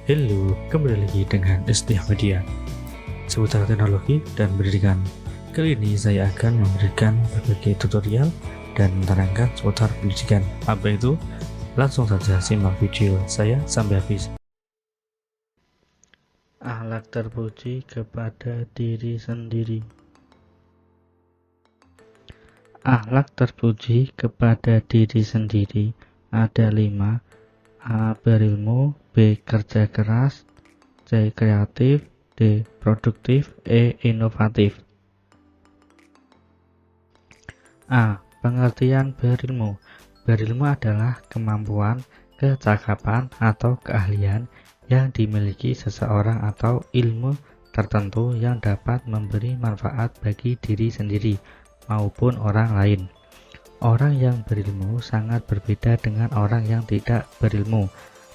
Halo, kembali lagi dengan Istihah Media seputar teknologi dan pendidikan. Kali ini saya akan memberikan berbagai tutorial dan menerangkan seputar pendidikan. Apa itu? Langsung saja simak video saya sampai habis. Akhlak terpuji kepada diri sendiri. Akhlak terpuji kepada diri sendiri ada 5. A. Berilmu, B. Kerja keras, C. Kreatif, D. Produktif, E. Inovatif. A. Pengertian berilmu. Berilmu adalah kemampuan, kecakapan, atau keahlian yang dimiliki seseorang atau ilmu tertentu yang dapat memberi manfaat bagi diri sendiri maupun orang lain. Orang yang berilmu sangat berbeda dengan orang yang tidak berilmu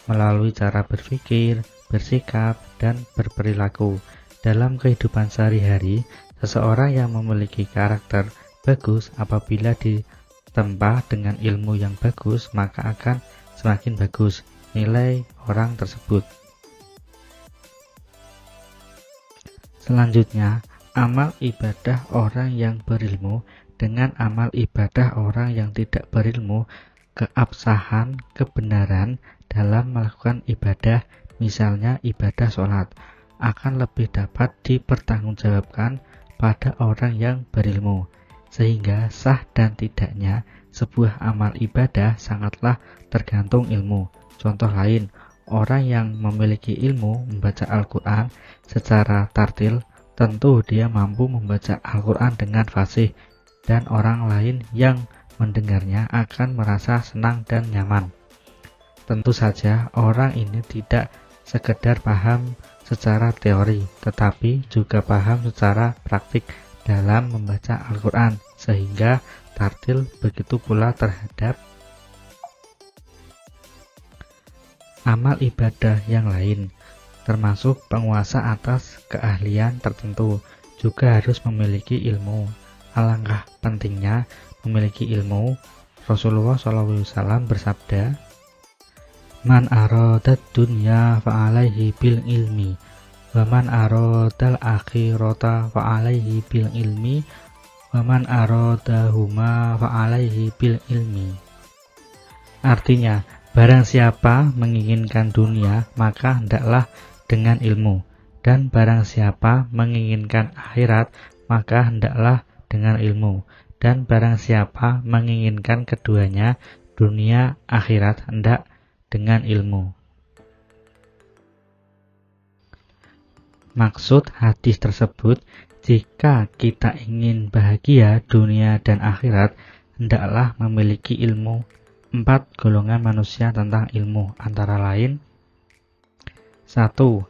melalui cara berpikir, bersikap, dan berperilaku. Dalam kehidupan sehari-hari, seseorang yang memiliki karakter bagus apabila ditempa dengan ilmu yang bagus, maka akan semakin bagus nilai orang tersebut. Selanjutnya, amal ibadah orang yang berilmu dengan amal ibadah orang yang tidak berilmu, keabsahan, kebenaran dalam melakukan ibadah, misalnya ibadah sholat, akan lebih dapat dipertanggungjawabkan pada orang yang berilmu, sehingga sah dan tidaknya sebuah amal ibadah sangatlah tergantung ilmu. Contoh lain, orang yang memiliki ilmu membaca Al-Quran secara tartil, tentu dia mampu membaca Al-Quran dengan fasih, dan orang lain yang mendengarnya akan merasa senang dan nyaman. Tentu saja orang ini tidak sekedar paham secara teori, tetapi juga paham secara praktik dalam membaca Al-Quran, sehingga tartil begitu pula terhadap amal ibadah yang lain, termasuk penguasa atas keahlian tertentu, juga harus memiliki ilmu. Alangkah pentingnya memiliki ilmu. Rasulullah SAW bersabda, "Man aradad dunya fa'alaihi bil ilmi, wa man aradal akhirata fa'alaihi bil ilmi, wa man aradahuma fa'alaihi bil ilmi." Artinya, barang siapa menginginkan dunia, maka hendaklah dengan ilmu, dan barang siapa menginginkan akhirat, maka hendaklah dengan ilmu, dan barang siapa menginginkan keduanya, dunia akhirat, hendak dengan ilmu. Maksud hadis tersebut, jika kita ingin bahagia dunia dan akhirat, hendaklah memiliki ilmu. 4 golongan manusia tentang ilmu, antara lain: 1.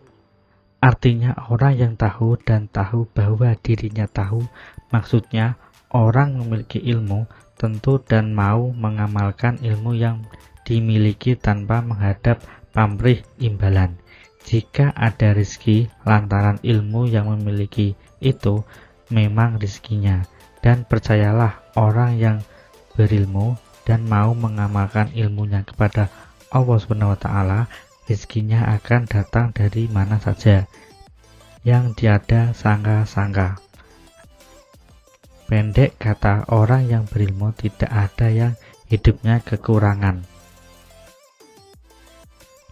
Artinya orang yang tahu dan tahu bahwa dirinya tahu. Maksudnya orang memiliki ilmu tentu dan mau mengamalkan ilmu yang dimiliki tanpa menghadap pamrih imbalan. Jika ada rizki lantaran ilmu yang memiliki itu, memang rizkinya. Dan percayalah, orang yang berilmu dan mau mengamalkan ilmunya kepada Allah SWT, rizkinya akan datang dari mana saja, yang tiada sangka-sangka. Pendek kata, orang yang berilmu tidak ada yang hidupnya kekurangan.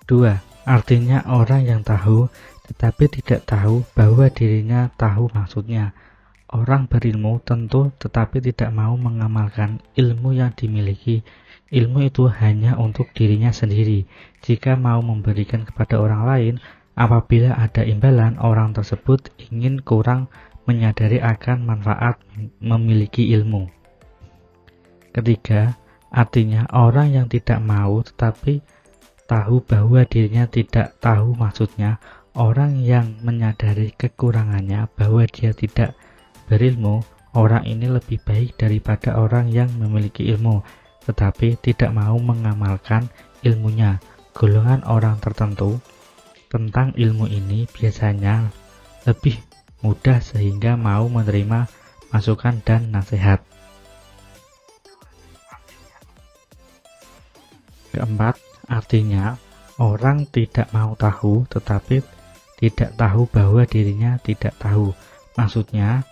2. Artinya orang yang tahu tetapi tidak tahu bahwa dirinya tahu. Maksudnya, orang berilmu tentu tetapi tidak mau mengamalkan ilmu yang dimiliki. Ilmu itu hanya untuk dirinya sendiri. Jika mau memberikan kepada orang lain, apabila ada imbalan, orang tersebut ingin kurang menyadari akan manfaat memiliki ilmu. Ketiga, artinya orang yang tidak mau tetapi tahu bahwa dirinya tidak tahu. Maksudnya, orang yang menyadari kekurangannya bahwa dia tidak berilmu. Orang ini lebih baik daripada orang yang memiliki ilmu tetapi tidak mau mengamalkan ilmunya. Golongan orang tertentu tentang ilmu ini biasanya lebih mudah sehingga mau menerima masukan dan nasihat. Keempat, artinya Orang tidak mau tahu, tetapi tidak tahu bahwa dirinya tidak tahu. Maksudnya,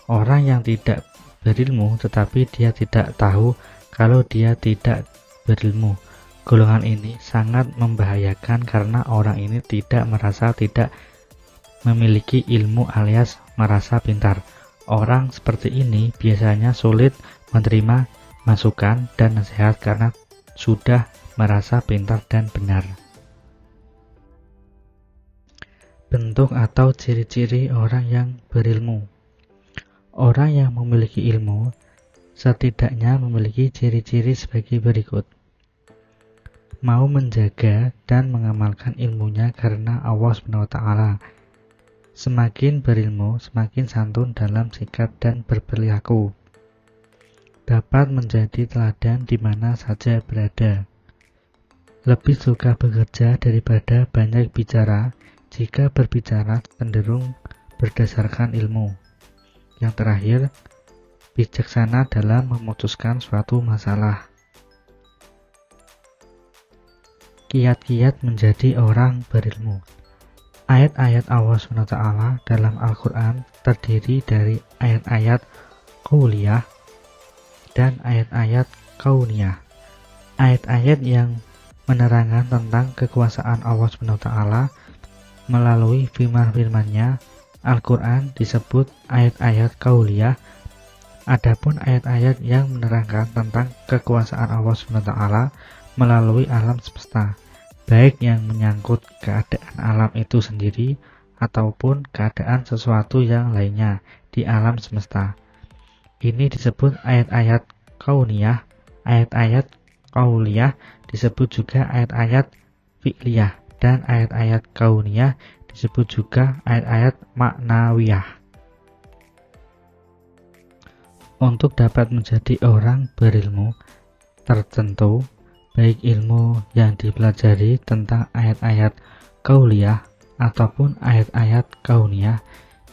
orang yang tidak berilmu, tetapi dia tidak tahu kalau dia tidak berilmu. Golongan ini sangat membahayakan karena orang ini tidak merasa tidak memiliki ilmu alias merasa pintar. Orang seperti ini biasanya sulit menerima masukan dan nasihat karena sudah merasa pintar dan benar. Bentuk atau ciri-ciri orang yang berilmu. Orang yang memiliki ilmu setidaknya memiliki ciri-ciri sebagai berikut. Mau menjaga dan mengamalkan ilmunya karena Allah SWT. Semakin berilmu, semakin santun dalam sikap dan berperilaku. Dapat menjadi teladan di mana saja berada. Lebih suka bekerja daripada banyak bicara. Jika berbicara cenderung berdasarkan ilmu. Yang terakhir, bijaksana dalam memutuskan suatu masalah. Kiat-kiat menjadi orang berilmu. Ayat-ayat Allah SWT dalam Al-Quran terdiri dari ayat-ayat qauliyah dan ayat-ayat kauniyah. Ayat-ayat yang menerangkan tentang kekuasaan Allah SWT melalui firman-firmannya. Al-Quran disebut ayat-ayat qauliyah. Adapun ayat-ayat yang menerangkan tentang kekuasaan Allah SWT melalui alam semesta, baik yang menyangkut keadaan alam itu sendiri ataupun keadaan sesuatu yang lainnya di alam semesta. Ini disebut ayat-ayat kauniyah. Ayat-ayat qauliyah disebut juga ayat-ayat fi'liyah, dan ayat-ayat kauniyah disebut juga ayat-ayat maknawiyah. Untuk dapat menjadi orang berilmu tertentu, baik ilmu yang dipelajari tentang ayat-ayat qauliyah ataupun ayat-ayat kauniyah,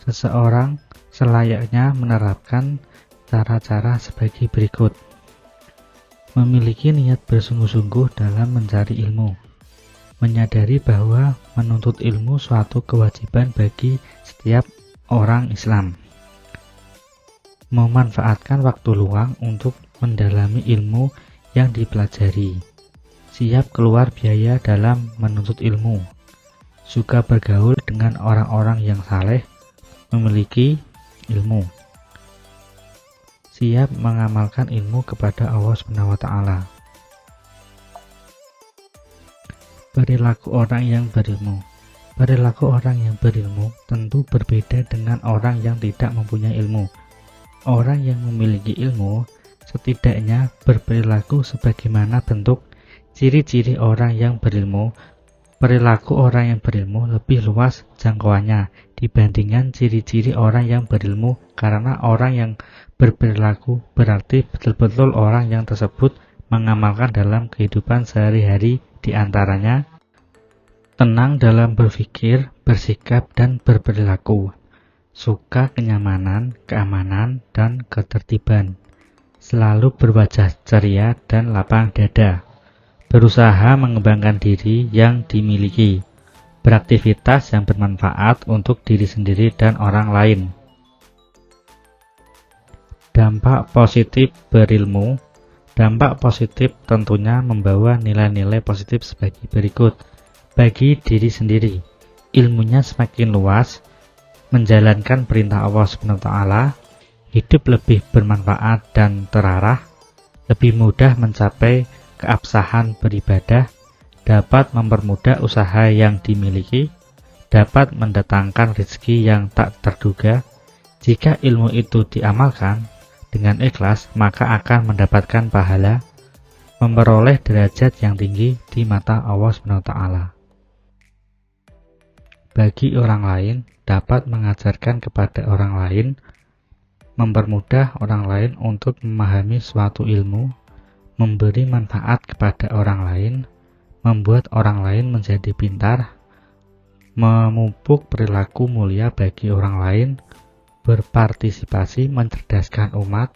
seseorang selayaknya menerapkan cara-cara sebagai berikut. Memiliki niat bersungguh-sungguh dalam mencari ilmu. Menyadari bahwa menuntut ilmu suatu kewajiban bagi setiap orang Islam. Memanfaatkan waktu luang untuk mendalami ilmu yang dipelajari. Siap keluar biaya dalam menuntut ilmu. Suka bergaul dengan orang-orang yang saleh, memiliki ilmu. Siap mengamalkan ilmu kepada Allah SWT. Perilaku orang yang berilmu. Perilaku orang yang berilmu tentu berbeda dengan orang yang tidak mempunyai ilmu. Orang yang memiliki ilmu setidaknya berperilaku sebagaimana bentuk ciri-ciri orang yang berilmu. Perilaku orang yang berilmu lebih luas jangkauannya dibandingkan ciri-ciri orang yang berilmu, karena orang yang berperilaku berarti betul-betul orang yang tersebut mengamalkan dalam kehidupan sehari-hari. Di antaranya, tenang dalam berpikir, bersikap, dan berperilaku, suka kenyamanan, keamanan, dan ketertiban, selalu berwajah ceria dan lapang dada, berusaha mengembangkan diri yang dimiliki, beraktivitas yang bermanfaat untuk diri sendiri dan orang lain. Dampak positif berilmu. Dampak positif tentunya membawa nilai-nilai positif sebagai berikut. Bagi diri sendiri, ilmunya semakin luas, menjalankan perintah Allah SWT, hidup lebih bermanfaat dan terarah, lebih mudah mencapai keabsahan beribadah, dapat mempermudah usaha yang dimiliki, dapat mendatangkan rezeki yang tak terduga. Jika ilmu itu diamalkan dengan ikhlas, maka akan mendapatkan pahala, memperoleh derajat yang tinggi di mata Allah SWT. Bagi orang lain, dapat mengajarkan kepada orang lain, mempermudah orang lain untuk memahami suatu ilmu, memberi manfaat kepada orang lain, membuat orang lain menjadi pintar, memupuk perilaku mulia bagi orang lain, berpartisipasi mencerdaskan umat,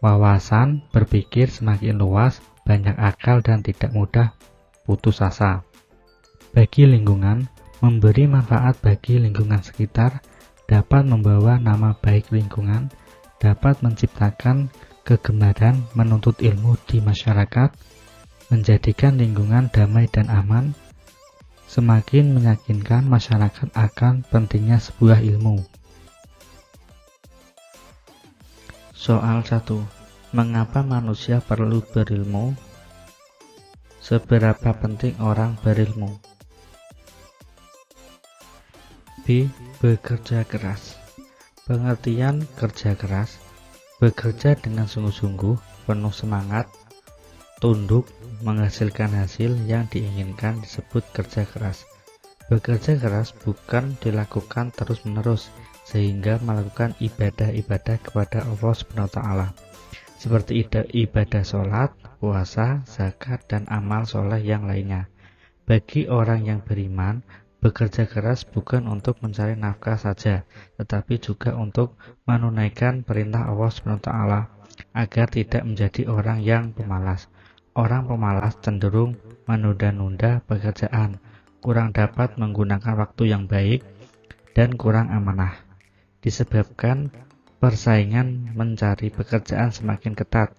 wawasan berpikir semakin luas, banyak akal dan tidak mudah putus asa. bagi lingkungan, memberi manfaat bagi lingkungan sekitar, dapat membawa nama baik lingkungan, dapat menciptakan kegemaran menuntut ilmu di masyarakat, menjadikan lingkungan damai dan aman, semakin meyakinkan masyarakat akan pentingnya sebuah ilmu. Soal 1. Mengapa manusia perlu berilmu? Seberapa penting orang berilmu? B. Bekerja keras. Pengertian kerja keras: bekerja dengan sungguh-sungguh, penuh semangat, tunduk, menghasilkan hasil yang diinginkan disebut kerja keras. Bekerja keras bukan dilakukan terus-menerus sehingga melakukan ibadah-ibadah kepada Allah SWT, seperti ibadah sholat, puasa, zakat, dan amal soleh yang lainnya. Bagi orang yang beriman, bekerja keras bukan untuk mencari nafkah saja, tetapi juga untuk menunaikan perintah Allah SWT agar tidak menjadi orang yang pemalas. Orang pemalas cenderung menunda-nunda pekerjaan, kurang dapat menggunakan waktu yang baik, dan kurang amanah. Disebabkan persaingan mencari pekerjaan semakin ketat,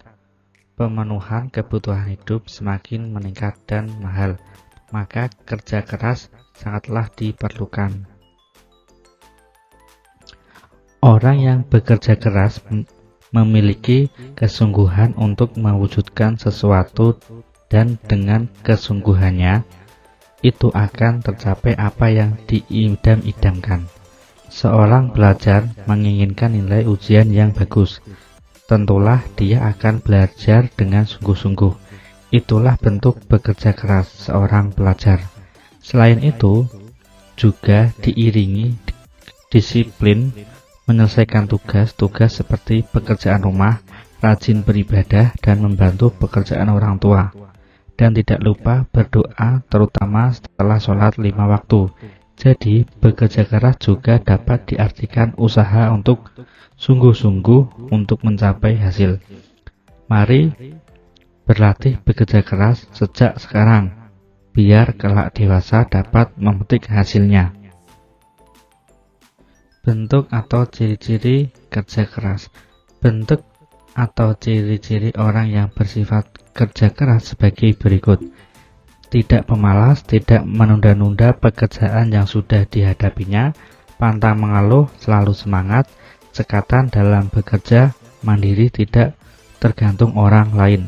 pemenuhan kebutuhan hidup semakin meningkat dan mahal, maka kerja keras sangatlah diperlukan. Orang yang bekerja keras memiliki kesungguhan untuk mewujudkan sesuatu, dan dengan kesungguhannya itu akan tercapai apa yang diidam-idamkan. Seorang pelajar menginginkan nilai ujian yang bagus, tentulah dia akan belajar dengan sungguh-sungguh. Itulah bentuk bekerja keras seorang pelajar. Selain itu, juga diiringi disiplin menyelesaikan tugas-tugas seperti pekerjaan rumah, rajin beribadah, dan membantu pekerjaan orang tua. Dan tidak lupa berdoa, terutama setelah sholat 5 waktu. Jadi, bekerja keras juga dapat diartikan usaha untuk sungguh-sungguh untuk mencapai hasil. Mari berlatih bekerja keras sejak sekarang, biar kelak dewasa dapat memetik hasilnya. Bentuk atau ciri-ciri kerja keras. Bentuk atau ciri-ciri orang yang bersifat kerja keras sebagai berikut: tidak pemalas, tidak menunda-nunda pekerjaan yang sudah dihadapinya, pantang mengeluh, selalu semangat, cekatan dalam bekerja, mandiri, tidak tergantung orang lain.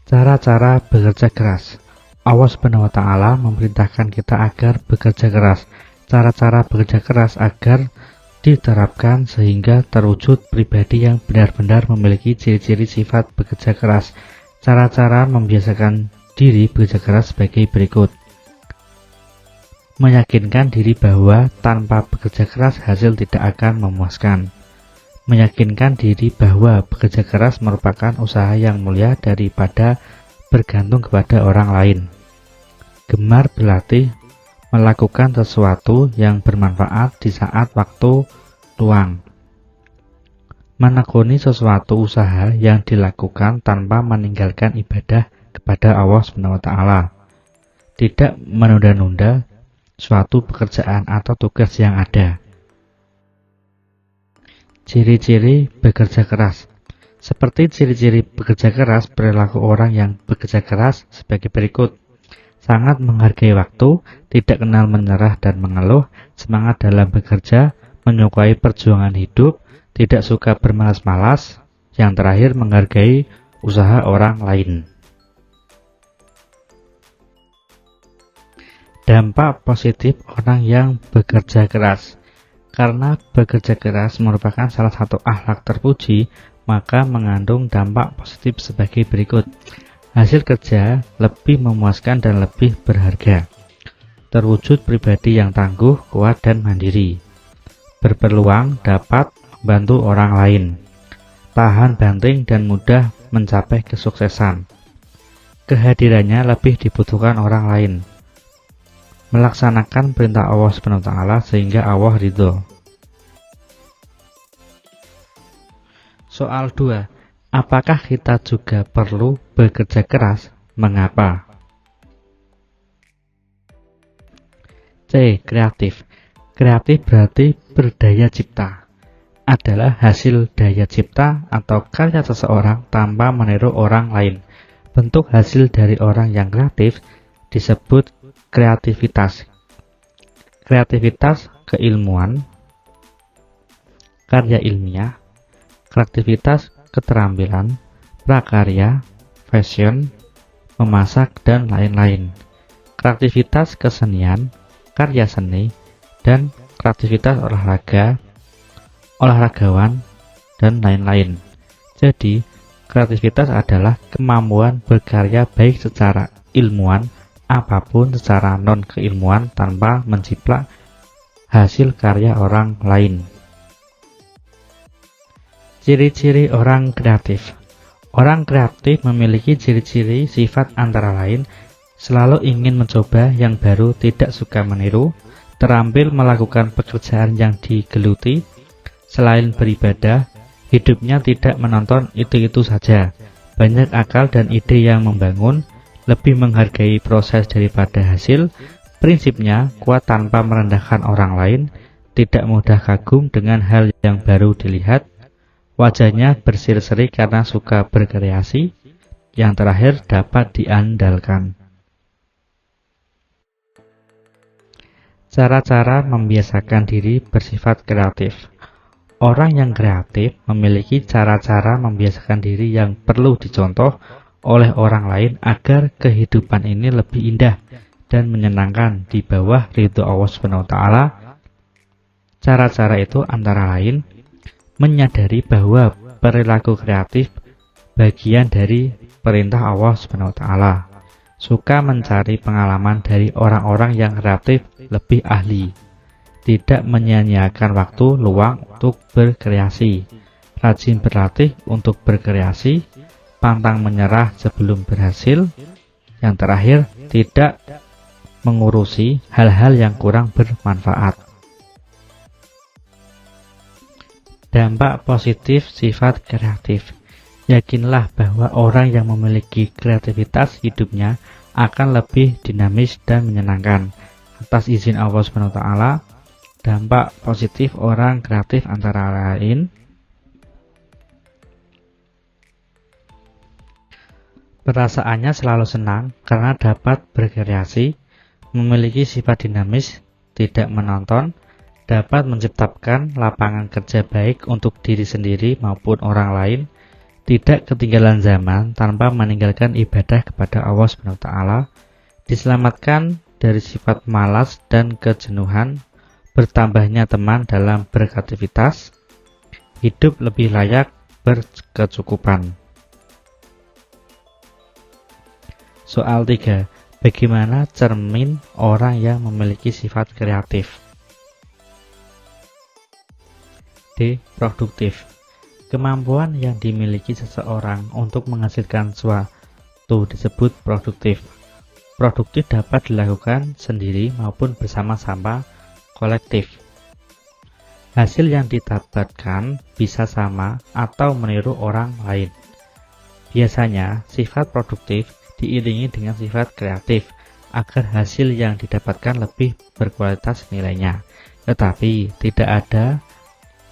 Cara-cara bekerja keras. Allah SWT memerintahkan kita agar bekerja keras. Cara-cara bekerja keras agar diterapkan sehingga terwujud pribadi yang benar-benar memiliki ciri-ciri sifat bekerja keras. Cara-cara membiasakan diri bekerja keras sebagai berikut: meyakinkan diri bahwa tanpa bekerja keras hasil tidak akan memuaskan. Meyakinkan diri bahwa bekerja keras merupakan usaha yang mulia daripada bergantung kepada orang lain. Gemar berlatih, melakukan sesuatu yang bermanfaat di saat waktu luang. Menekuni sesuatu usaha yang dilakukan tanpa meninggalkan ibadah kepada Allah SWT. Tidak menunda-nunda suatu pekerjaan atau tugas yang ada. Ciri-ciri bekerja keras. Seperti ciri-ciri bekerja keras, perilaku orang yang bekerja keras sebagai berikut: sangat menghargai waktu, tidak kenal menyerah dan mengeluh, semangat dalam bekerja, menyukai perjuangan hidup, tidak suka bermalas-malas, yang terakhir menghargai usaha orang lain. Dampak positif orang yang bekerja keras. Karena bekerja keras merupakan salah satu akhlak terpuji, maka mengandung dampak positif sebagai berikut: hasil kerja lebih memuaskan dan lebih berharga, terwujud pribadi yang tangguh, kuat, dan mandiri, berpeluang dapat membantu orang lain, tahan banting dan mudah mencapai kesuksesan, kehadirannya lebih dibutuhkan orang lain, melaksanakan perintah Allah SWT sehingga Allah ridho. Soal 2. Apakah kita juga perlu bekerja keras? Mengapa? C. Kreatif. Kreatif berarti berdaya cipta. Adalah hasil daya cipta atau karya seseorang tanpa meniru orang lain. Bentuk hasil dari orang yang kreatif disebut kreativitas. Kreativitas keilmuan, karya ilmiah, kreativitas keterampilan, prakarya, fashion, memasak, dan lain-lain. Kreativitas kesenian, karya seni, dan kreativitas olahraga, olahragawan, dan lain-lain. Jadi, kreativitas adalah kemampuan berkarya baik secara ilmuwan apapun secara non-keilmuan tanpa menjiplak hasil karya orang lain. Ciri-ciri orang kreatif. Orang kreatif memiliki ciri-ciri sifat antara lain selalu ingin mencoba yang baru, tidak suka meniru, terampil melakukan pekerjaan yang digeluti. Selain beribadah, hidupnya tidak menonton itu-itu saja. Banyak akal dan ide yang membangun, lebih menghargai proses daripada hasil. Prinsipnya kuat tanpa merendahkan orang lain, tidak mudah kagum dengan hal yang baru dilihat. Wajahnya berseri-seri karena suka berkreasi. Yang terakhir, dapat diandalkan. Cara-cara membiasakan diri bersifat kreatif. Orang yang kreatif memiliki cara-cara membiasakan diri yang perlu dicontoh oleh orang lain agar kehidupan ini lebih indah dan menyenangkan di bawah ridho Allah SWT. Cara-cara itu antara lain menyadari bahwa perilaku kreatif bagian dari perintah Allah SWT. Suka mencari pengalaman dari orang-orang yang kreatif lebih ahli. Tidak menyia-nyiakan waktu luang untuk berkreasi. Rajin berlatih untuk berkreasi. Pantang menyerah sebelum berhasil. Yang terakhir, tidak mengurusi hal-hal yang kurang bermanfaat. Dampak positif sifat kreatif. Yakinlah bahwa orang yang memiliki kreativitas hidupnya akan lebih dinamis dan menyenangkan. Atas izin Allah SWT, dampak positif orang kreatif antara lain perasaannya selalu senang karena dapat berkreasi, memiliki sifat dinamis, tidak menonton, dapat menciptakan lapangan kerja baik untuk diri sendiri maupun orang lain, tidak ketinggalan zaman tanpa meninggalkan ibadah kepada Allah SWT, diselamatkan dari sifat malas dan kejenuhan, bertambahnya teman dalam berkreativitas, hidup lebih layak berkecukupan. Soal 3. Bagaimana cermin orang yang memiliki sifat kreatif? D. Produktif. Kemampuan yang dimiliki seseorang untuk menghasilkan suatu disebut produktif. Produktif dapat dilakukan sendiri maupun bersama-sama kolektif. Hasil yang didapatkan bisa sama atau meniru orang lain. Biasanya, sifat produktif diiringi dengan sifat kreatif agar hasil yang didapatkan lebih berkualitas nilainya. Tetapi tidak ada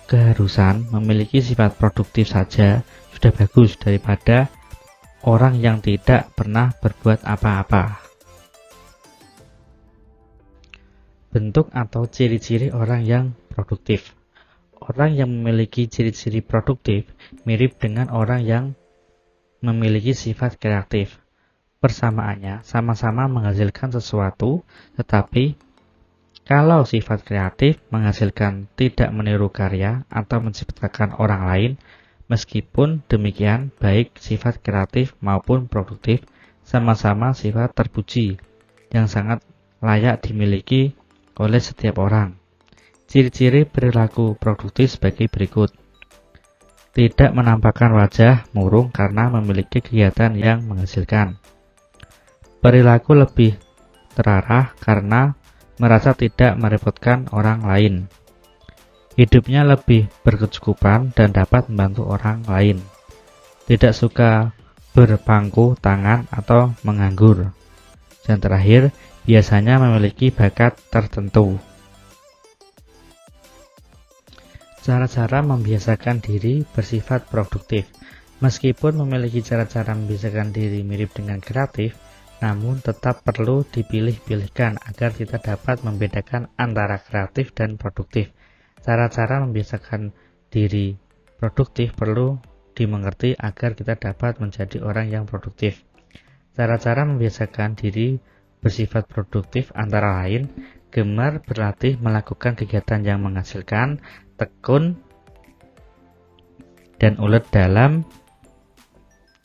keharusan memiliki sifat produktif saja sudah bagus daripada orang yang tidak pernah berbuat apa-apa. Bentuk atau ciri-ciri orang yang produktif. Orang yang memiliki ciri-ciri produktif mirip dengan orang yang memiliki sifat kreatif. Persamaannya sama-sama menghasilkan sesuatu, tetapi kalau sifat kreatif menghasilkan tidak meniru karya atau menciptakan orang lain, meskipun demikian baik sifat kreatif maupun produktif sama-sama sifat terpuji yang sangat layak dimiliki oleh setiap orang. Ciri-ciri perilaku produktif sebagai berikut. Tidak menampakkan wajah murung karena memiliki kegiatan yang menghasilkan. Perilaku lebih terarah karena merasa tidak merepotkan orang lain. Hidupnya lebih berkecukupan dan dapat membantu orang lain. Tidak suka berpangku tangan atau menganggur. Dan terakhir, biasanya memiliki bakat tertentu. Cara-cara membiasakan diri bersifat produktif. Meskipun memiliki cara-cara membiasakan diri mirip dengan kreatif, namun tetap perlu dipilih-pilihkan agar kita dapat membedakan antara kreatif dan produktif. Cara-cara membiasakan diri produktif perlu dimengerti agar kita dapat menjadi orang yang produktif. Cara-cara membiasakan diri bersifat produktif antara lain, gemar berlatih melakukan kegiatan yang menghasilkan, tekun dan ulet dalam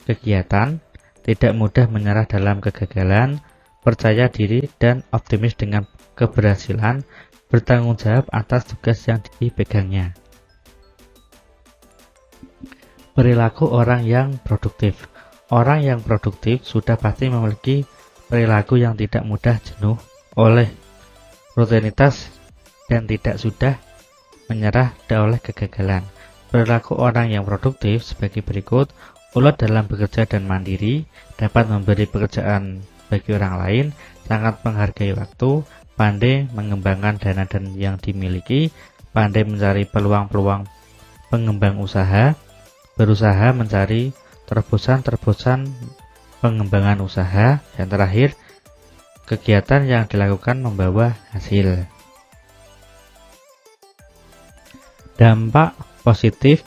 kegiatan, tidak mudah menyerah dalam kegagalan, percaya diri dan optimis dengan keberhasilan, bertanggung jawab atas tugas yang dipegangnya. Perilaku orang yang produktif. Orang yang produktif sudah pasti memiliki perilaku yang tidak mudah jenuh oleh rutinitas dan tidak sudah menyerah oleh kegagalan. Perilaku orang yang produktif sebagai berikut: ulet dalam bekerja dan mandiri, dapat memberi pekerjaan bagi orang lain, sangat menghargai waktu, pandai mengembangkan dana dan yang dimiliki, pandai mencari peluang-peluang pengembang usaha, berusaha mencari terobosan-terobosan pengembangan usaha, dan terakhir, kegiatan yang dilakukan membawa hasil. Dampak positif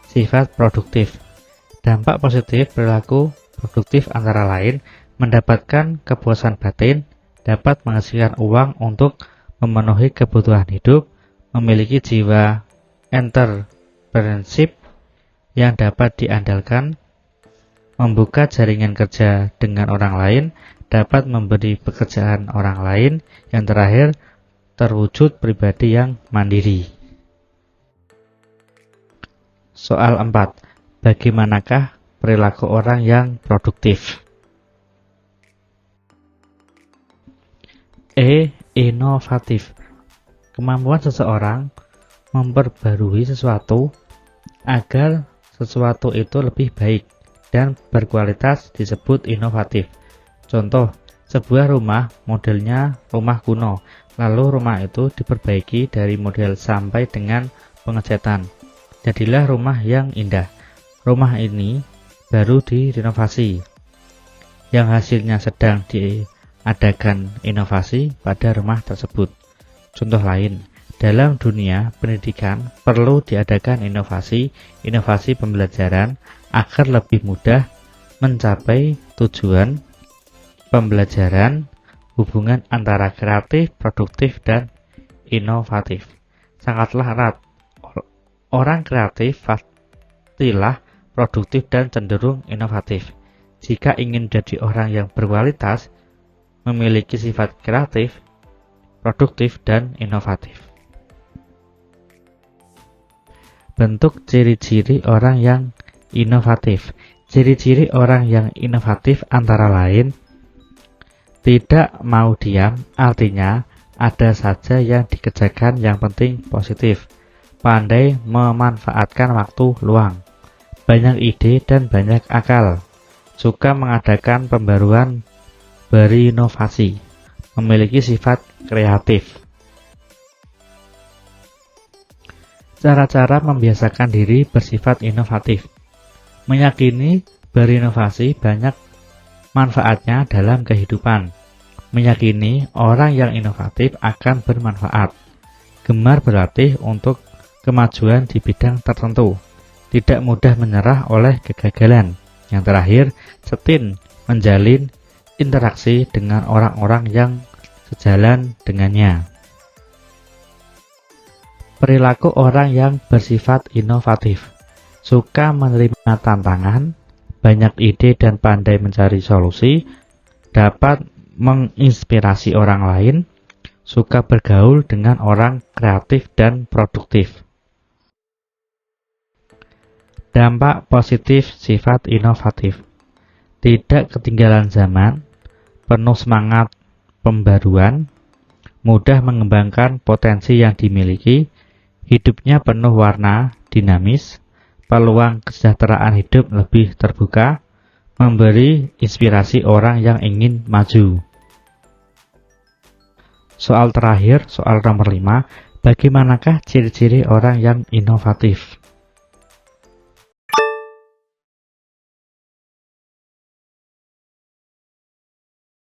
sifat produktif. Dampak positif perilaku produktif antara lain mendapatkan kepuasan batin, dapat menghasilkan uang untuk memenuhi kebutuhan hidup, memiliki jiwa entrepreneurship yang dapat diandalkan, membuka jaringan kerja dengan orang lain, dapat memberi pekerjaan orang lain, yang terakhir terwujud pribadi yang mandiri. Soal 4. Bagaimanakah perilaku orang yang produktif? Inovatif. Kemampuan seseorang memperbarui sesuatu agar sesuatu itu lebih baik dan berkualitas disebut inovatif. Contoh, sebuah rumah modelnya rumah kuno, lalu rumah itu diperbaiki dari model sampai dengan pengecatan. Jadilah rumah yang indah. Rumah ini baru direnovasi, yang hasilnya sedang diadakan inovasi pada rumah tersebut. Contoh lain, dalam dunia pendidikan perlu diadakan inovasi pembelajaran agar lebih mudah mencapai tujuan pembelajaran. Hubungan antara kreatif, produktif, dan inovatif sangatlah erat. Orang kreatif pastilah produktif dan cenderung inovatif. Jika ingin menjadi orang yang berkualitas, memiliki sifat kreatif, produktif, dan inovatif. Bentuk ciri-ciri orang yang inovatif. Ciri-ciri orang yang inovatif antara lain: tidak mau diam, artinya ada saja yang dikerjakan, yang penting positif. Pandai memanfaatkan waktu luang, banyak ide dan banyak akal, suka mengadakan pembaruan, berinovasi, memiliki sifat kreatif. Cara-cara membiasakan diri bersifat inovatif. Meyakini berinovasi banyak manfaatnya dalam kehidupan. Meyakini orang yang inovatif akan bermanfaat. Gemar berlatih untuk kemajuan di bidang tertentu. Tidak mudah menyerah oleh kegagalan. Yang terakhir, setin menjalin interaksi dengan orang-orang yang sejalan dengannya. Perilaku orang yang bersifat inovatif. Suka menerima tantangan, banyak ide dan pandai mencari solusi, dapat menginspirasi orang lain, suka bergaul dengan orang kreatif dan produktif. Dampak positif sifat inovatif. Tidak ketinggalan zaman, penuh semangat pembaruan, mudah mengembangkan potensi yang dimiliki, hidupnya penuh warna, dinamis, peluang kesejahteraan hidup lebih terbuka, memberi inspirasi orang yang ingin maju. Soal terakhir, soal nomor 5. Bagaimanakah ciri-ciri orang yang inovatif?